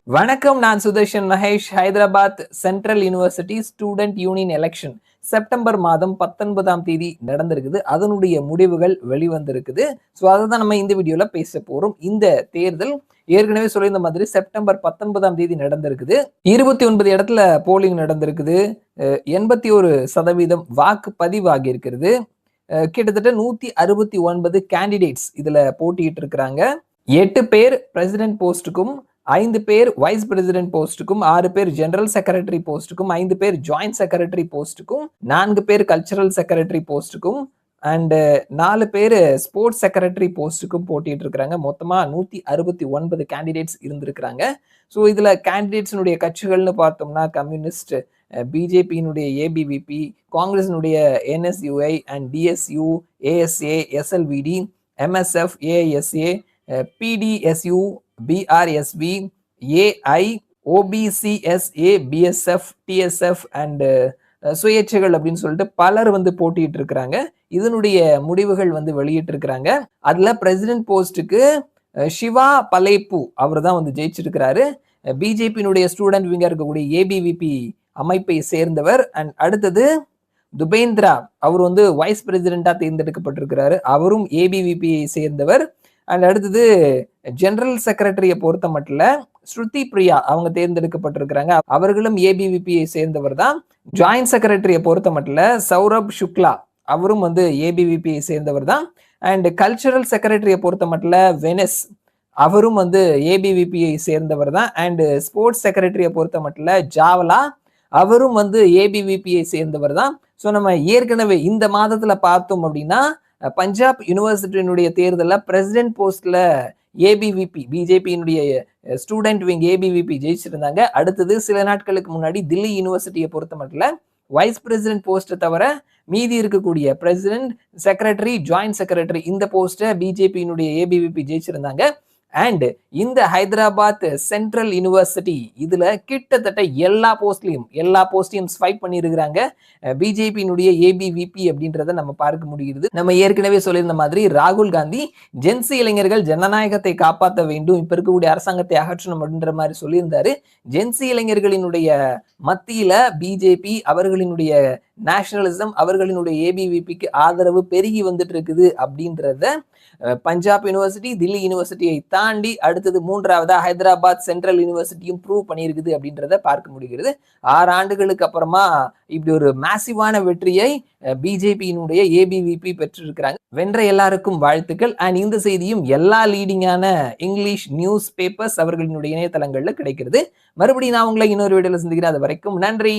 வணக்கம், நான் Sudarshan Mahesh. Hyderabad central university student union election September மாதம் 19ஆம் தேதி நடந்திருக்குது. அதனுடைய முடிவுகள் வெளிவந்திருக்குது. ஸோ அதை தான் நம்ம இந்த வீடியோல பேச போறோம். இந்த தேர்தல் ஏற்கனவே சொல்லியிருந்த மாதிரி செப்டம்பர் 19ஆம் தேதி நடந்திருக்குது. 29 இடத்துல போலிங் நடந்திருக்குது. 81% வாக்கு பதிவாகி இருக்கிறது. கிட்டத்தட்ட 169 கேண்டிடேட்ஸ் இதுல போட்டியிட்டு இருக்கிறாங்க. 8 பேர் பிரசிடென்ட் போஸ்டுக்கும், 5 பேர் வைஸ் பிரசிடென்ட் போஸ்டுக்கும், 6 பேர் ஜெனரல் செக்ரட்டரி போஸ்டுக்கும், 5 பேர் ஜாயிண்ட் செக்ரட்டரி போஸ்டுக்கும், 4 பேர் கல்ச்சரல் செக்ரட்டரி போஸ்டுக்கும் அண்ட் 4 பேர் ஸ்போர்ட்ஸ் செக்ரட்டரி போஸ்டுக்கும் போட்டிட்டு இருக்கிறாங்க. மொத்தமா 169 கேண்டிடேட்ஸ் இருந்திருக்கிறாங்க. ஸோ இதுல கேண்டிடேட்ஸினுடைய கட்சிகள்னு பார்த்தோம்னா கம்யூனிஸ்ட், பிஜேபியினுடைய ஏபிவிபி, காங்கிரஸினுடைய NSUI and DSU, ASA, SLVD, MSF, AISA, PDSU, BRSV, AI, OBCSA, BSF, DSF and சுயேட்சைகள் அப்படின்னு சொல்லிட்டு பலர் வந்து போட்டிட்டு இருக்கிறாங்க. இதனுடைய முடிவுகள் வந்து வெளியிட்டு இருக்கிறாங்க. அதுல பிரசிடென்ட் போஸ்டுக்கு சிவா பலேப்பு அவர் தான் வந்து ஜெயிச்சிருக்கிறாரு. பிஜேபியினுடைய ஸ்டூடெண்ட் விங்கா இருக்கக்கூடிய ஏபிவிபி அமைப்பை சேர்ந்தவர். அண்ட் அடுத்தது துபேந்திரா, அவர் வந்து வைஸ் பிரசிடென்டா தேர்ந்தெடுக்கப்பட்டிருக்கிறாரு. அவரும் ஏபிவிபியை சேர்ந்தவர். அண்ட் அடுத்தது ஜெனரல் செக்ரட்டரியை பொறுத்த மட்டும் ஸ்ருதி பிரியா அவங்க தேர்ந்தெடுக்கப்பட்டிருக்கிறாங்க. அவர்களும் ஏபிவிபியை சேர்ந்தவர் தான். ஜாயிண்ட் செக்ரட்டரியை பொறுத்த மட்டும் சௌரப் சுக்லா அவரும் வந்து ஏபிவிபியை சேர்ந்தவர் தான். அண்ட் கல்ச்சரல் செக்ரட்டரியை பொறுத்த மட்டும் வெனஸ் அவரும் வந்து ஏபிவிபியை சேர்ந்தவர் தான். அண்ட் ஸ்போர்ட்ஸ் செக்ரட்டரியை பொறுத்த மட்டும் ஜாவலா அவரும் வந்து ஏபிவிபியை சேர்ந்தவர் தான். ஸோ நம்ம ஏற்கனவே இந்த மாதத்துல பார்த்தோம் அப்படின்னா பஞ்சாப் யூனிவர்சிட்டியினுடைய தேர்தலில் பிரசிடென்ட் போஸ்ட்ல ஏபிவிபி, பிஜேபியினுடைய ஸ்டூடெண்ட் விங் ஏபிவிபி ஜெயிச்சிருந்தாங்க. அடுத்தது சில நாட்களுக்கு முன்னாடி தில்லி யூனிவர்சிட்டியை பொறுத்த மட்டும் வைஸ் பிரசிடென்ட் போஸ்ட்டை தவிர மீதி இருக்கக்கூடிய பிரசிடென்ட், செக்ரட்டரி, ஜாயிண்ட் செக்ரட்டரி இந்த போஸ்ட்டை பிஜேபியினுடைய ஏபிவிபி ஜெயிச்சிருந்தாங்க. அண்ட் இந்த ஹைதராபாத் சென்ட்ரல் யூனிவர்சிட்டி இதுல கிட்டத்தட்ட எல்லா போஸ்டையும் ஸ்வைப் பண்ணியிருக்கிறாங்க பிஜேபியினுடைய ஏபிவிபி அப்படின்றத நம்ம பார்க்க முடிகிறது. நம்ம ஏற்கனவே சொல்லியிருந்த மாதிரி ராகுல் காந்தி ஜென்சி இளைஞர்கள் ஜனநாயகத்தை காப்பாற்ற வேண்டும், இப்ப இருக்கக்கூடிய அரசாங்கத்தை அகற்றணும் அப்படின்ற மாதிரி சொல்லியிருந்தாரு. ஜென்சி இளைஞர்களினுடைய மத்தியில பிஜேபி அவர்களினுடைய நேஷனலிசம், அவர்களினுடைய ஏபிவிபிக்கு ஆதரவு பெருகி வந்துட்டு இருக்குது அப்படின்றத பஞ்சாப் யூனிவர்சிட்டி, தில்லி யூனிவர்சிட்டியை தாண்டி அடுத்தது 3ஆவதா ஹைதராபாத் சென்ட்ரல் யூனிவர்சிட்டியும் ப்ரூவ் பண்ணியிருக்குது அப்படின்றத பார்க்க முடிகிறது. 6 ஆண்டுகளுக்கு அப்புறமா இப்படி ஒரு மேசிவான வெற்றியை பிஜேபியினுடைய ஏபிவிபி பெற்றிருக்கிறாங்க. வென்ற எல்லாருக்கும் வாழ்த்துக்கள். அண்ட் இந்த செய்தியும் எல்லா லீடிங்கான இங்கிலீஷ் நியூஸ் பேப்பர்ஸ் அவர்களினுடைய இணையதளங்கள்ல கிடைக்கிறது. மறுபடியும் நான் உங்களை இன்னொரு வீடியோல சந்திக்கிறேன். அது வரைக்கும் நன்றி.